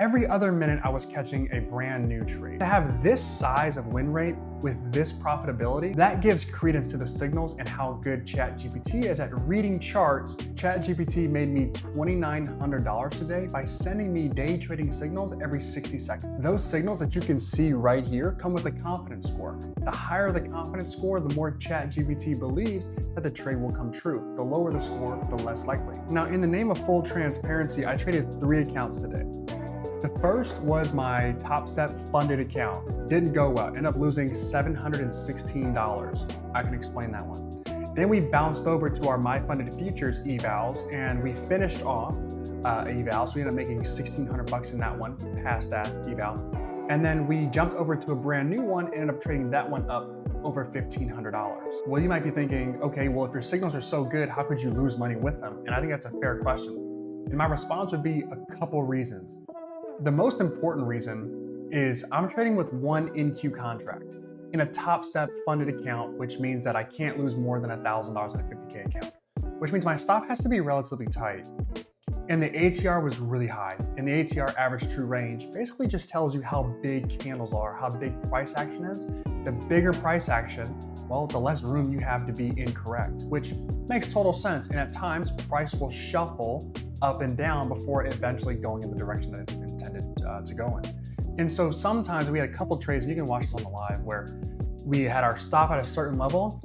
every other minute I was catching a brand new trade. To have this size of win rate with this profitability, that gives credence to the signals and how good ChatGPT is at reading charts. ChatGPT made me $2,900 today by sending me day trading signals every 60 seconds. Those signals that you can see right here come with a confidence score. The higher the confidence score, the more ChatGPT believes that the trade will come true. The lower the score, the less likely. Now, in the name of full transparency, I traded 3 accounts today. The first was my Top Step funded account. Didn't go well, ended up losing $716. I can explain that one. Then we bounced over to our My Funded Futures evals and we finished off eval. So we ended up making $1,600 in that one, past that eval. And then we jumped over to a brand new one and ended up trading that one up over $1,500. Well, you might be thinking, okay, well, if your signals are so good, how could you lose money with them? And I think that's a fair question. And my response would be a couple reasons. The most important reason is I'm trading with one in-queue contract in a Top Step funded account, which means that I can't lose more than $1,000 in a 50K account, which means my stop has to be relatively tight. And the ATR was really high. And the ATR average true range basically just tells you how big candles are, how big price action is. The bigger price action, well, the less room you have to be incorrect, which makes total sense. And at times, price will shuffle up and down before eventually going in the direction that it's intended to go in. And so sometimes we had a couple trades, and you can watch this on the live, where we had our stop at a certain level,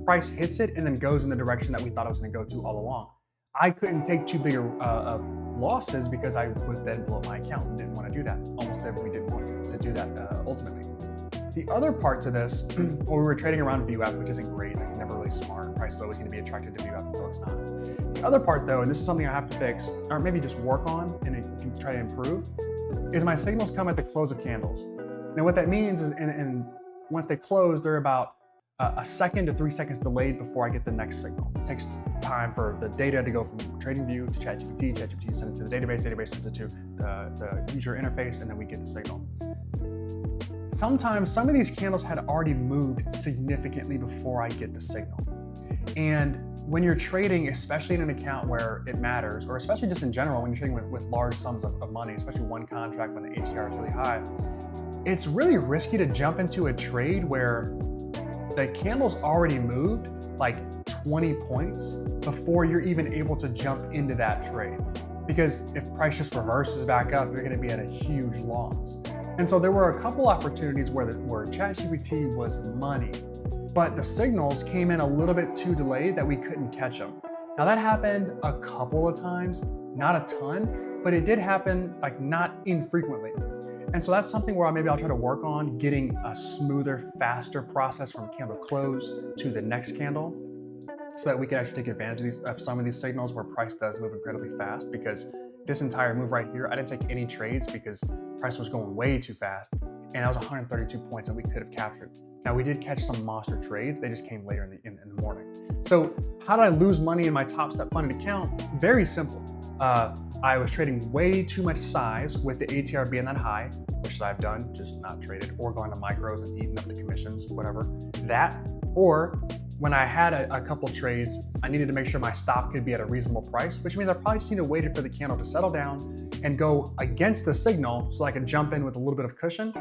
price hits it, and then goes in the direction that we thought it was gonna go to all along. I couldn't take too big of losses because I would then blow my account and didn't want to do that. Almost everybody didn't want to do that ultimately. The other part to this, well, we were trading around VWAP, which isn't great, like never really smart. Price is always going to be attracted to VWAP until it's not. The other part though, and this is something I have to fix, or maybe just work on and try to improve, is my signals come at the close of candles. Now what that means is, and once they close, they're about a second to 3 seconds delayed before I get the next signal. It takes time for the data to go from TradingView to ChatGPT. ChatGPT sends it to the database sends it to the user interface, and then we get the signal. Sometimes some of these candles had already moved significantly before I get the signal. And when you're trading, especially in an account where it matters, or especially just in general, when you're trading with large sums of money, especially one contract when the ATR is really high, it's really risky to jump into a trade where the candle's already moved like 20 points before you're even able to jump into that trade. Because if price just reverses back up, you're gonna be at a huge loss. And so there were a couple opportunities where ChatGPT was money, but the signals came in a little bit too delayed that we couldn't catch them. Now that happened a couple of times, not a ton, but it did happen like not infrequently. And so that's something where maybe I'll try to work on getting a smoother, faster process from candle close to the next candle so that we can actually take advantage of some of these signals where price does move incredibly fast, because this entire move right here, I didn't take any trades because price was going way too fast, and that was 132 points that we could have captured. Now we did catch some monster trades, they just came later in the morning. So how did I lose money in my Top Step funded account? Very simple. I was trading way too much size with the ATR being that high, which I've done, just not traded, or going to micros and eating up the commissions, whatever. That, or when I had a couple trades, I needed to make sure my stop could be at a reasonable price, which means I probably just need to wait for the candle to settle down and go against the signal so I could jump in with a little bit of cushion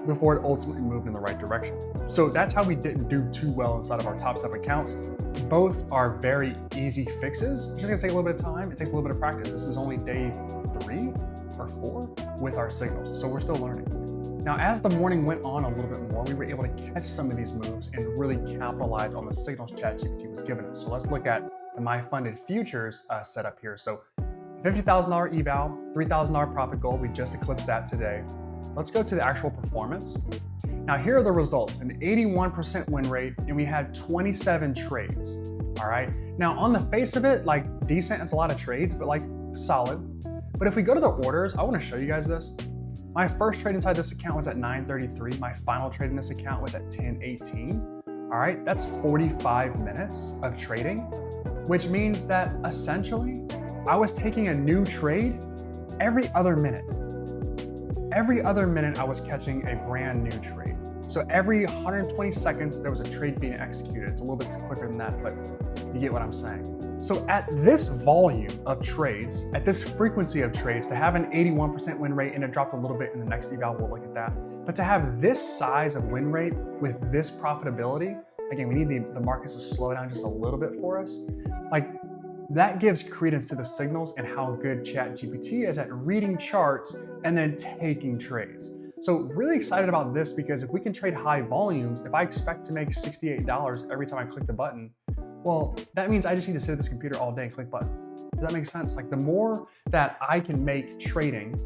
before it ultimately moved in the right direction. So that's how we didn't do too well inside of our Top Step accounts. Both are very easy fixes. It's just gonna take a little bit of time. It takes a little bit of practice. This is only day 3 or 4 with our signals, so we're still learning. Now, as the morning went on a little bit more, we were able to catch some of these moves and really capitalize on the signals ChatGPT was giving us. So let's look at the My Funded Futures setup here. So $50,000 eval, $3,000 profit goal. We just eclipsed that today. Let's go to the actual performance. Now here are the results, an 81% win rate, and we had 27 trades, all right? Now on the face of it, like decent, it's a lot of trades, but like solid. But if we go to the orders, I wanna show you guys this. My first trade inside this account was at 9:33. My final trade in this account was at 10:18. All right, that's 45 minutes of trading, which means that essentially I was taking a new trade every other minute. Every other minute I was catching a brand new trade. So every 120 seconds, there was a trade being executed. It's a little bit quicker than that, but you get what I'm saying. So at this volume of trades, at this frequency of trades, to have an 81% win rate, and it dropped a little bit in the next eval, we'll look at that. But to have this size of win rate with this profitability, again, we need the markets to slow down just a little bit for us. Like, that gives credence to the signals and how good ChatGPT is at reading charts and then taking trades. So really excited about this, because if we can trade high volumes, if I expect to make $68 every time I click the button, well, that means I just need to sit at this computer all day and click buttons. Does that make sense? Like, the more that I can make trading,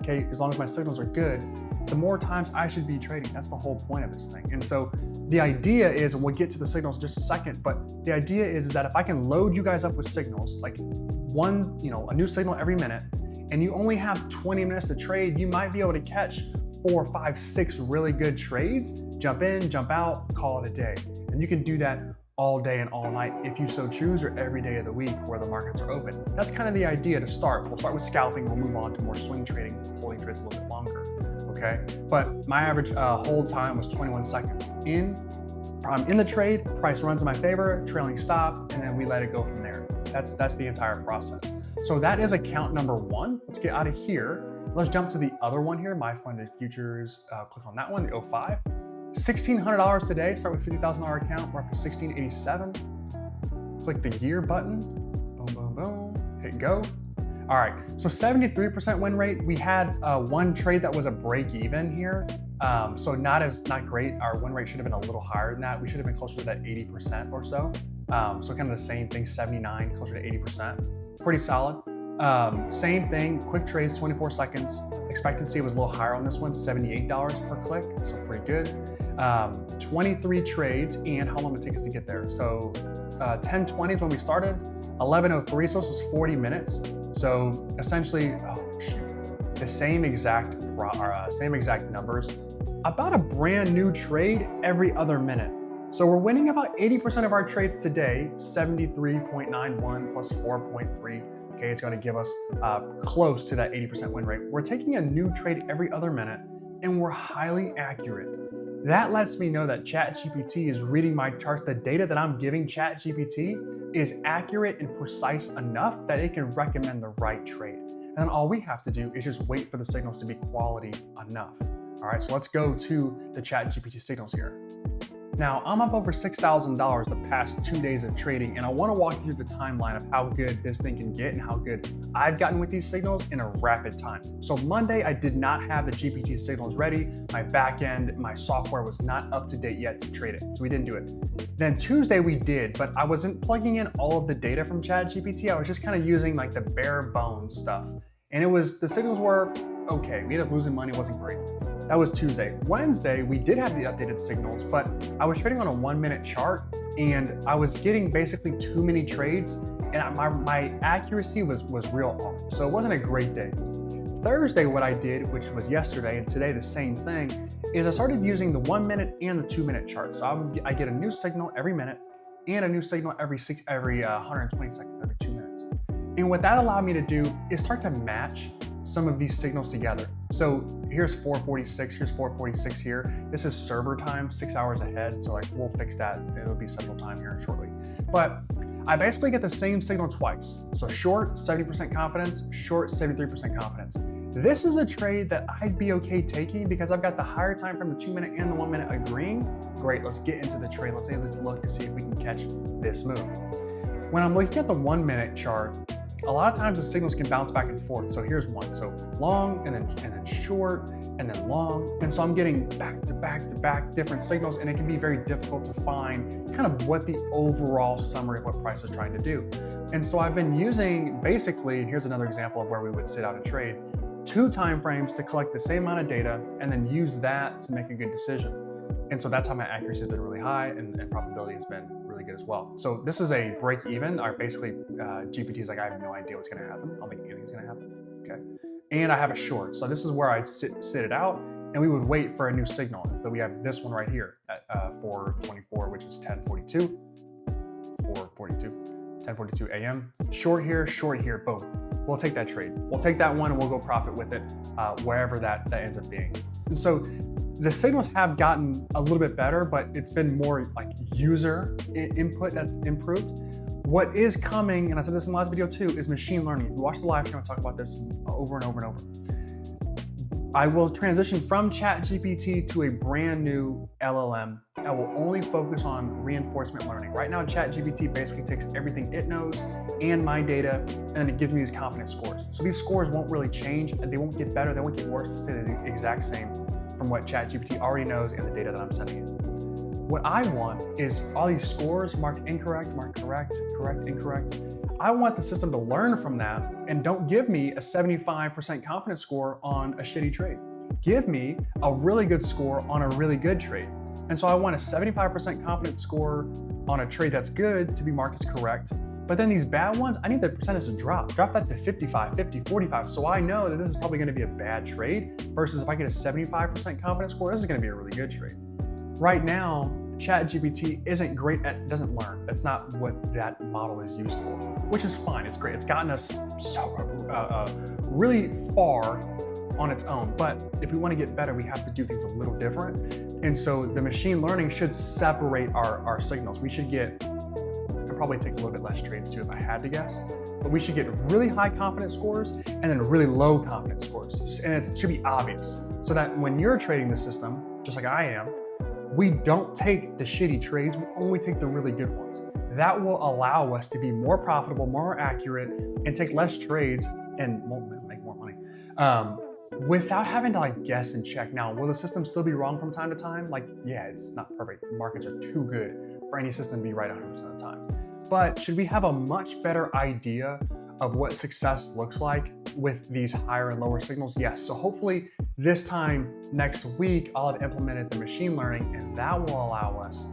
okay, as long as my signals are good, the more times I should be trading. That's the whole point of this thing. And so the idea is, and we'll get to the signals in just a second, but the idea is that if I can load you guys up with signals, like a new signal every minute, and you only have 20 minutes to trade, you might be able to catch 4, 5, 6 really good trades, jump in, jump out, call it a day. And you can do that all day and all night if you so choose, or every day of the week where the markets are open. That's kind of the idea to start. We'll start with scalping, we'll move on to more swing trading, holding trades a little bit longer, okay? But my average hold time was 21 seconds. I'm in the trade, price runs in my favor, trailing stop, and then we let it go from there. That's the entire process. So that is account number 1. Let's get out of here. Let's jump to the other one here, my funded futures. Click on that one, the 05. $1,600 today, start with $50,000 account, we're up to $1,687. Click the gear button, boom, boom, boom, hit go. All right, so 73% win rate. We had one trade that was a break even here. So not great. Our win rate should have been a little higher than that. We should have been closer to that 80% or so. So kind of the same thing, 79, closer to 80%. Pretty solid. Same thing, quick trades, 24 seconds. Expectancy was a little higher on this one, $78 per click, so pretty good. 23 trades, and how long did it take us to get there? So 10:20 is when we started, 11:03, so this was 40 minutes. So essentially, the same exact numbers, about a brand new trade every other minute. So we're winning about 80% of our trades today, 73.91 plus 4.3. Okay, it's going to give us close to that 80% win rate. We're taking a new trade every other minute, and we're highly accurate. That lets me know that ChatGPT is reading my charts. The data that I'm giving ChatGPT is accurate and precise enough that it can recommend the right trade. And then all we have to do is just wait for the signals to be quality enough. All right, so let's go to the ChatGPT signals here. Now, I'm up over $6,000 the past 2 days of trading, and I want to walk you through the timeline of how good this thing can get and how good I've gotten with these signals in a rapid time. So Monday, I did not have the GPT signals ready. My backend, my software was not up to date yet to trade it, so we didn't do it. Then Tuesday we did, but I wasn't plugging in all of the data from ChatGPT. I was just kind of using like the bare bones stuff. And the signals were okay. We ended up losing money, it wasn't great. That was Tuesday. Wednesday, we did have the updated signals, but I was trading on a 1-minute chart, and I was getting basically too many trades, and my accuracy was real off. So it wasn't a great day. Thursday, what I did, which was yesterday, and today the same thing, is I started using the 1-minute and the 2-minute chart. So I get a new signal every minute and a new signal every 120 seconds, every 2 minutes. And what that allowed me to do is start to match some of these signals together. So here's 446, here's 446 here. This is server time, 6 hours ahead. So like we'll fix that. It'll be central time here shortly. But I basically get the same signal twice. So short, 70% confidence, short, 73% confidence. This is a trade that I'd be okay taking because I've got the higher time from the 2-minute and the 1-minute agreeing. Great, let's get into the trade. Let's look to see if we can catch this move. When I'm looking at the 1-minute chart, a lot of times the signals can bounce back and forth. So here's one. So long and then short and then long. And so I'm getting back to back different signals, and it can be very difficult to find kind of what the overall summary of what price is trying to do. And so I've been using basically, and here's another example of where we would sit out a trade, 2 time frames to collect the same amount of data and then use that to make a good decision. And so that's how my accuracy has been really high, and profitability has been really good as well. So this is a break even, or basically GPT is like, I have no idea what's gonna happen. I don't think anything's gonna happen, okay? And I have a short. So this is where I'd sit it out, and we would wait for a new signal. So we have this one right here at 4:24, which is 10:42, 10:42 a.m. Short here, boom. We'll take that trade. We'll take that one and we'll go profit with it wherever that ends up being. And so the signals have gotten a little bit better, but it's been more like user input that's improved. What is coming, and I said this in the last video too, is machine learning. If you watch the live stream, I talk about this over and over and over. I will transition from ChatGPT to a brand new LLM that will only focus on reinforcement learning. Right now, ChatGPT basically takes everything it knows and my data, and then it gives me these confidence scores. So these scores won't really change. They won't get better. They won't get worse. They'll stay the exact same from what ChatGPT already knows and the data that I'm sending it. What I want is all these scores marked incorrect, marked correct, correct, incorrect. I want the system to learn from that and don't give me a 75% confidence score on a shitty trade. Give me a really good score on a really good trade. And so I want a 75% confidence score on a trade that's good to be marked as correct. But then these bad ones, I need the percentage to drop. Drop that to 55, 50, 45. So I know that this is probably gonna be a bad trade versus if I get a 75% confidence score, this is gonna be a really good trade. Right now, ChatGPT isn't great doesn't learn. That's not what that model is used for, which is fine. It's great. It's gotten us so really far on its own. But if we want to get better, we have to do things a little different. And so the machine learning should separate our signals. We should get, I'd probably take a little bit less trades too if I had to guess, but we should get really high confidence scores and then really low confidence scores. And it should be obvious so that when you're trading the system, just like I am, we don't take the shitty trades, we only take the really good ones. That will allow us to be more profitable, more accurate, and take less trades and make more money without having to guess and check. Now, will the system still be wrong from time to time? Yeah, it's not perfect. Markets are too good for any system to be right 100% of the time. But should we have a much better idea of what success looks like with these higher and lower signals? Yes. So hopefully this time next week, I'll have implemented the machine learning, and that will allow us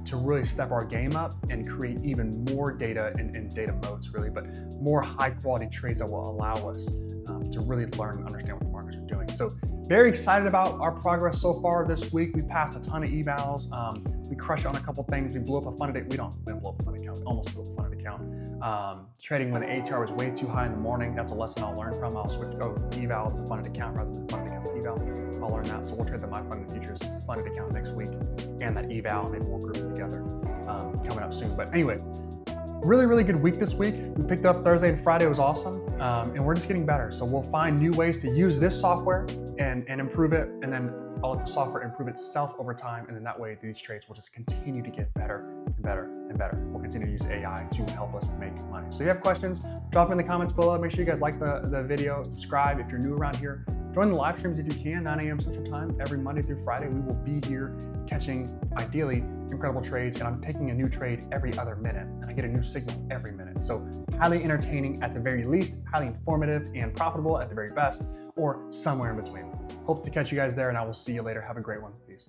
to really step our game up and create even more data in data modes, really, but more high quality trades that will allow us to really learn and understand what the markets are doing. So very excited about our progress so far this week. We passed a ton of evals. We crushed on a couple things. We blew up a funded, we didn't blow up a funded account, we almost blew up a funded account. Trading when the ATR was way too high in the morning, that's a lesson I'll learn from. I'll switch eval to funded account rather than funded account to eval. I'll learn that. So we'll trade the My Funded Futures funded account next week and that eval, and maybe we'll group them together coming up soon. But anyway, really, really good week this week. We picked it up Thursday and Friday. It was awesome. And we're just getting better. So we'll find new ways to use this software and improve it. And then I'll let the software improve itself over time. And then that way these trades will just continue to get better and better and better. We'll continue to use AI to help us make money. So if you have questions, drop them in the comments below. Make sure you guys like the video, subscribe if you're new around here. Join the live streams if you can, 9 a.m. Central Time, every Monday through Friday. We will be here catching, ideally, incredible trades, and I'm taking a new trade every other minute, and I get a new signal every minute. So highly entertaining at the very least, highly informative and profitable at the very best, or somewhere in between. Hope to catch you guys there, and I will see you later. Have a great one. Peace.